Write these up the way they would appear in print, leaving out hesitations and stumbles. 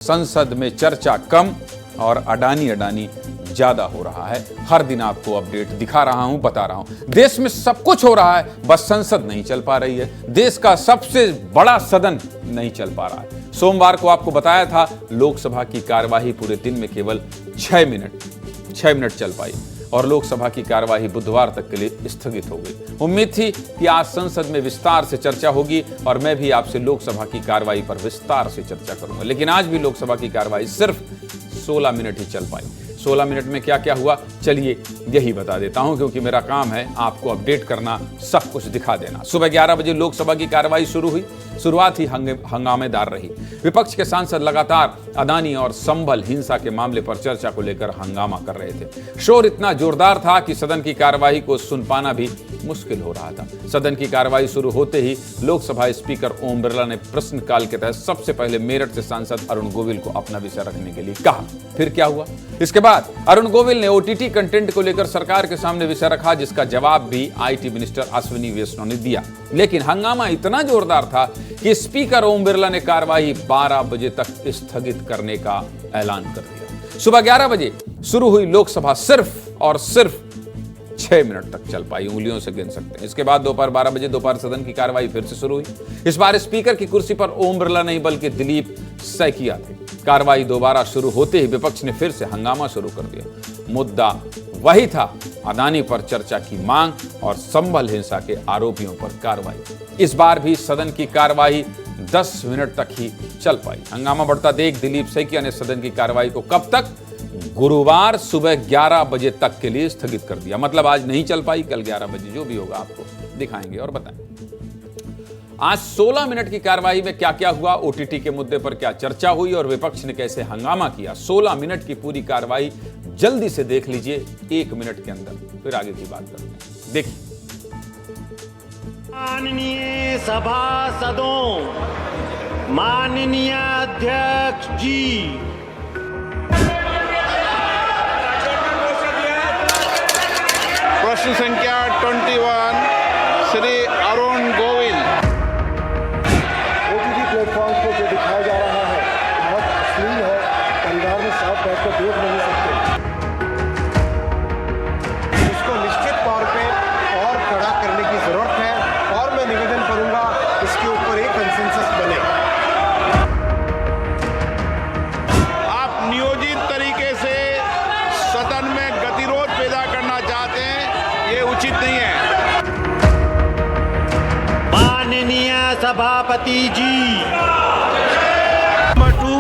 संसद में चर्चा कम और अडानी ज्यादा हो रहा है। हर दिन आपको अपडेट दिखा रहा हूं, बता रहा हूं। देश में सब कुछ हो रहा है, बस संसद नहीं चल पा रही है। देश का सबसे बड़ा सदन नहीं चल पा रहा है। सोमवार को आपको बताया था लोकसभा की कार्यवाही पूरे दिन में केवल 6 मिनट चल पाई और लोकसभा की कार्यवाही बुधवार तक के लिए स्थगित हो गई। उम्मीद थी कि आज संसद में विस्तार से चर्चा होगी और मैं भी आपसे लोकसभा की कार्यवाही पर विस्तार से चर्चा करूंगा, लेकिन आज भी लोकसभा की कार्यवाही सिर्फ 16 मिनट ही चल पाई। 16 मिनट में क्या क्या हुआ, चलिए यही बता देता हूं, क्योंकि मेरा काम है आपको अपडेट करना, सब कुछ दिखा देना। सुबह 11 बजे लोकसभा की कार्यवाही शुरू हुई। शुरुआत ही हंगामेदार रही। विपक्ष के सांसद लगातार अदानी और संभल हिंसा के मामले पर चर्चा को लेकर हंगामा कर रहे थे। शोर इतना जोरदार था कि सदन की कार्यवाही को सुन पाना भी मुश्किल हो रहा था। सदन की कार्यवाही शुरू होते ही लोकसभा स्पीकर ओम बिरला ने प्रश्नकाल के तहत सबसे पहले मेरठ से सांसद अरुण गोविल को अपना विषय रखने के लिए कहा। फिर क्या हुआ, इसके बाद अरुण गोविल ने ओटीटी कंटेंट को लेकर सरकार के सामने विषय रखा, जिसका जवाब भी आईटी मिनिस्टर अश्विनी वैष्णव ने दिया। लेकिन हंगामा इतना जोरदार था कि स्पीकर ओम बिरला ने कार्यवाही 12 बजे तक स्थगित करने का ऐलान कर दिया। सुबह 11 बजे शुरू हुई लोकसभा सिर्फ और सिर्फ 6 मिनट तक चल पाई, उंगलियों से गिन सकते हैं। इसके बाद दोपहर 12 बजे दोपहर सदन की कार्यवाही फिर से शुरू हुई। इस बार स्पीकर की कुर्सी पर ओम बिरला नहीं बल्कि दिलीप सैकिया थे। कार्यवाही दोबारा शुरू होते ही विपक्ष ने फिर से हंगामा शुरू कर दिया। मुद्दा वही था, अदानी पर चर्चा की मांग और संभल हिंसा के आरोपियों पर कार्रवाई। इस बार भी सदन की कार्यवाही 10 मिनट तक ही चल पाई। हंगामा बढ़ता देख दिलीप सैकिया ने सदन की कार्यवाही को कब तक, गुरुवार सुबह 11 बजे तक के लिए स्थगित कर दिया। मतलब आज नहीं चल पाई, कल 11 बजे जो भी होगा आपको दिखाएंगे और बताएंगे। आज 16 मिनट की कार्यवाही में क्या क्या हुआ, ओटीटी के मुद्दे पर क्या चर्चा हुई और विपक्ष ने कैसे हंगामा किया। 16 मिनट की पूरी कार्यवाही जल्दी से देख लीजिए 1 मिनट के अंदर, फिर आगे की बात करते हैं। देखिए। माननीय सभासदों, माननीय अध्यक्ष जी, प्रश्न संख्या 21 श्री अरुण गोविल। ओटीटी प्लेटफॉर्म पर जो दिखाया जा रहा है बहुत अश्लील है, परिवार में साथ बैठकर देख नहीं सकते। इसको निश्चित तौर पे और कड़ा करने की जरूरत है और मैं निवेदन करूंगा इसके ऊपर एक कंसेंसस बने। आप नियोजित तरीके से सदन में गतिरोध पैदा करना चाहते हैं, ये उचित नहीं है। माननीय सभापति जी। नंबर 2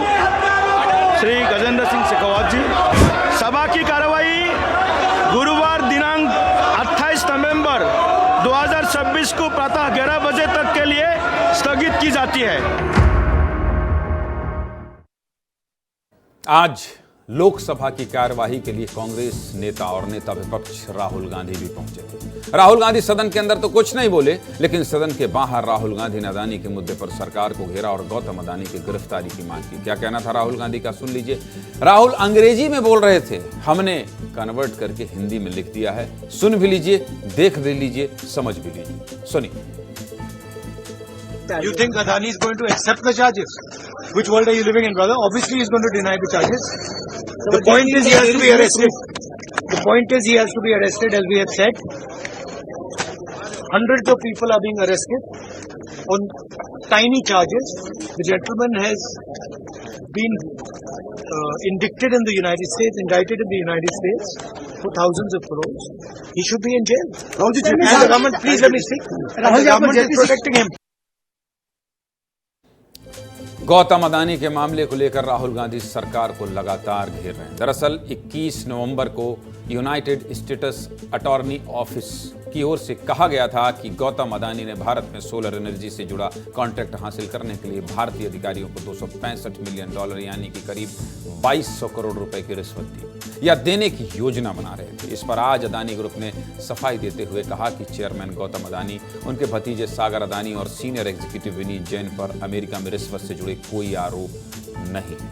श्री गजेंद्र सिंह शेखावत जी। सभा की कार्यवाही गुरुवार दिनांक 28 नवंबर 2026 को प्रातः 11 बजे तक के लिए स्थगित की जाती है। आज लोकसभा की कार्यवाही के लिए कांग्रेस नेता और नेता विपक्ष राहुल गांधी भी पहुंचे थे। राहुल गांधी सदन के अंदर तो कुछ नहीं बोले, लेकिन सदन के बाहर राहुल गांधी ने अदानी के मुद्दे पर सरकार को घेरा और गौतम अदानी की गिरफ्तारी की मांग की। क्या कहना था राहुल गांधी का, सुन लीजिए। राहुल अंग्रेजी में बोल रहे थे, हमने कन्वर्ट करके हिंदी में लिख दिया है। सुन भी लीजिए, देख भी लीजिए, समझ भी लीजिए। सुनिए। You think Adani is going to accept the charges? Which world are you living in, brother? Obviously, he is going to deny the charges. The point is he has to be arrested. The point is he has to be arrested, as we have said. Hundreds of people are being arrested on tiny charges. The gentleman has been indicted in the United States, indicted in the United States for thousands of crores. He should be in jail. And the government, please let me speak. And the government is protecting him. Gautam Adani के मामले को लेकर राहुल गांधी सरकार को लगातार घेर रहे हैं। दरअसल 21 नवंबर को यूनाइटेड स्टेट्स अटॉर्नी ऑफिस की ओर से कहा गया था कि गौतम अदानी ने भारत में सोलर एनर्जी से जुड़ा कॉन्ट्रैक्ट हासिल करने के लिए भारतीय अधिकारियों को $265 मिलियन यानी कि करीब 2200 करोड़ रुपए की रिश्वत दी या देने की योजना बना रहे थे। इस पर आज अदानी ग्रुप ने सफाई देते हुए कहा कि चेयरमैन गौतम अदानी, उनके भतीजे सागर अदानी और सीनियर एग्जीक्यूटिव विनीत जैन पर अमेरिका में रिश्वत से जुड़े कोई आरोप नहीं है।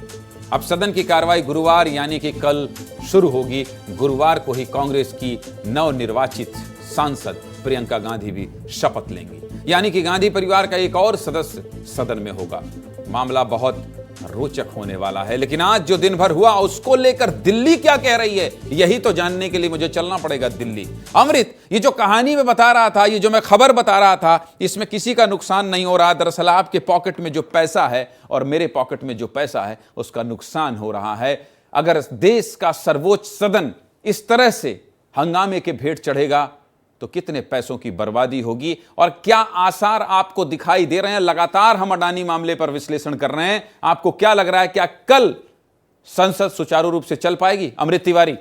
अब सदन की कार्रवाई गुरुवार यानी कि कल शुरू होगी। गुरुवार को ही कांग्रेस की नवनिर्वाचित सांसद प्रियंका गांधी भी शपथ लेंगी, यानी कि गांधी परिवार का एक और सदस्य सदन में होगा। मामला बहुत रोचक होने वाला है। लेकिन आज जो दिन भर हुआ उसको लेकर दिल्ली क्या कह रही है, यही तो जानने के लिए मुझे चलना पड़ेगा दिल्ली। अमृत, ये जो कहानी में बता रहा था, ये जो मैं खबर बता रहा था, इसमें किसी का नुकसान नहीं हो रहा। दरअसल आपके पॉकेट में जो पैसा है और मेरे पॉकेट में जो पैसा है उसका नुकसान हो रहा है। अगर देश का सर्वोच्च सदन इस तरह से हंगामे के भेंट चढ़ेगा तो कितने पैसों की बर्बादी होगी और क्या आसार आपको दिखाई दे रहे हैं। लगातार हम अडानी मामले पर विश्लेषण कर रहे हैं। आपको क्या लग रहा है, क्या कल संसद सुचारू रूप से चल पाएगी? अमृत तिवारी।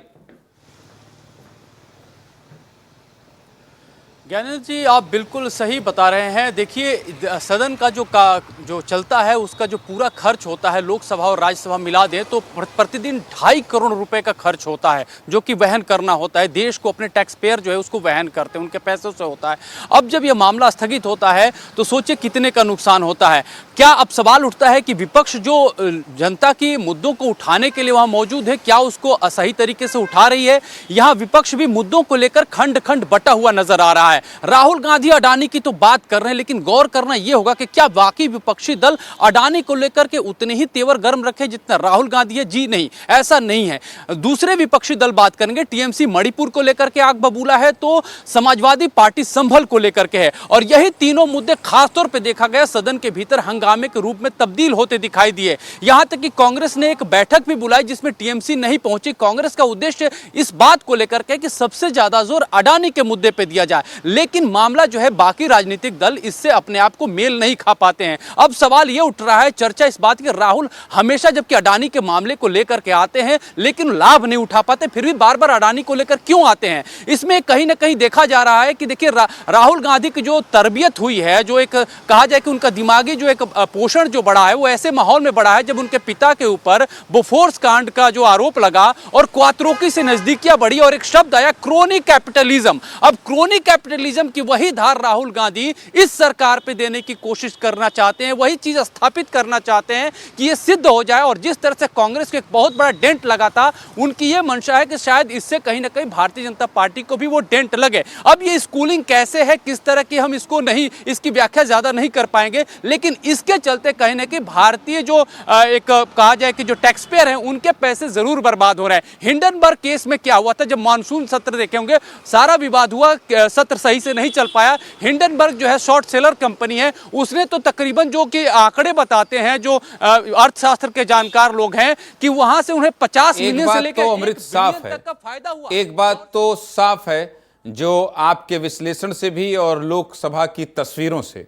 ज्ञानेंद्र जी, आप बिल्कुल सही बता रहे हैं। देखिए, सदन का जो चलता है उसका जो पूरा खर्च होता है, लोकसभा और राज्यसभा मिला दें तो प्रतिदिन 2.5 करोड़ रुपए का खर्च होता है, जो कि वहन करना होता है। देश को, अपने टैक्स पेयर जो है उसको वहन करते हैं, उनके पैसों से होता है। अब जब यह मामला स्थगित होता है तो सोचिए कितने का नुकसान होता है। क्या अब सवाल उठता है कि विपक्ष जो जनता की मुद्दों को उठाने के लिए वहां मौजूद है, क्या उसको सही तरीके से उठा रही है? यहाँ विपक्ष भी मुद्दों को लेकर खंड खंड बटा हुआ नजर आ रहा है। राहुल गांधी अडानी की तो बात कर रहे हैं, लेकिन गौर करना यह होगा कि क्या वाकई विपक्षी दल अडानी को लेकर के उतने ही तेवर गर्म रखे जितना राहुल गांधी है? जी नहीं, ऐसा नहीं है। दूसरे विपक्षी दल बात करेंगे, टीएमसी मणिपुर को लेकर के आग बबूला है, तो समाजवादी पार्टी संभल को लेकर के है। और यही तीनों मुद्दे खासतौर पर देखा गया सदन के भीतर हंगामे के रूप में तब्दील होते दिखाई दिए। यहां तक कि कांग्रेस ने एक बैठक भी बुलाई जिसमें टीएमसी नहीं पहुंची। कांग्रेस का उद्देश्य इस बात को लेकर के कि सबसे ज्यादा जोर अडानी के मुद्दे पर दिया जाए, लेकिन मामला जो है बाकी राजनीतिक दल इससे अपने आप को मेल नहीं खा पाते हैं। अब सवाल यह उठ रहा है, चर्चा इस बात की, राहुल हमेशा जबकि अडानी के मामले को लेकर के आते हैं लेकिन लाभ नहीं उठा पाते, फिर भी बार बार अडानी को लेकर क्यों आते हैं? इसमें कहीं ना कहीं देखा जा रहा है कि देखिए, राहुल गांधी की जो तरबियत हुई है, जो एक कहा जाए कि उनका दिमागी जो एक पोषण जो बढ़ा है, वो ऐसे माहौल में बढ़ा है जब उनके पिता के ऊपर बोफोर्स कांड का जो आरोप लगा और क्वात्रोकी से नजदीकियां बढ़ी और एक शब्द आया, क्रोनी कैपिटलिज्म। अब क्रोनी कैपिटलिज्म की वही धार राहुल गांधी इस सरकार पे देने की कोशिश करना चाहते हैं, वही चीज स्थापित करना चाहते हैं कि ये सिद्ध हो जाए। और जिस तरह से कांग्रेस को एक बहुत बड़ा डेंट लगा था, उनकी ये मंशा है कि शायद इससे कहीं ना कहीं भारतीय जनता पार्टी को भी वो डेंट लगे। अब ये स्कूलिंग कैसे है, किस तरह की, हम इसको नहीं, इसकी व्याख्या ज्यादा नहीं कर पाएंगे, लेकिन इसके चलते कहीं ना कहीं भारतीय जो एक कहा जाए कि जो टैक्स पेयर हैं उनके पैसे जरूर बर्बाद हो रहे हैं। हिंडनबर्ग केस में क्या हुआ था, जब मानसून सत्र देखे होंगे, सारा विवाद हुआ, सत्र सही से नहीं चल पाया। हिंडनबर्ग जो है शॉर्ट सेलर कंपनी है, उसने तो तकरीबन जो कि आंकड़े बताते हैं जो अर्थशास्त्र के जानकार लोग हैं कि वहां से उन्हें 50 मिलियन से लेकर अमृत साफ है, का फायदा हुआ। एक बात तो साफ है जो आपके विश्लेषण से भी और लोकसभा की तस्वीरों से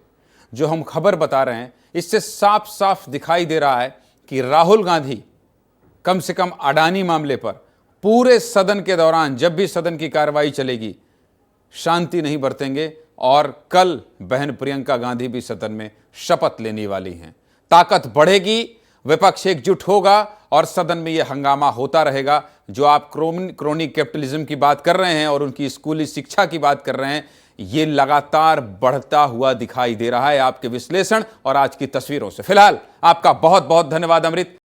जो हम खबर बता रहे हैं, इससे साफ साफ दिखाई दे रहा है कि राहुल गांधी कम से कम अडानी मामले पर पूरे सदन के दौरान, जब भी सदन की कार्रवाई चलेगी, शांति नहीं बरतेंगे। और कल बहन प्रियंका गांधी भी सदन में शपथ लेने वाली हैं। ताकत बढ़ेगी, विपक्ष एकजुट होगा और सदन में यह हंगामा होता रहेगा। जो आप क्रोनी कैपिटलिज्म की बात कर रहे हैं और उनकी स्कूली शिक्षा की बात कर रहे हैं, ये लगातार बढ़ता हुआ दिखाई दे रहा है आपके विश्लेषण और आज की तस्वीरों से। फिलहाल आपका बहुत बहुत धन्यवाद अमृत।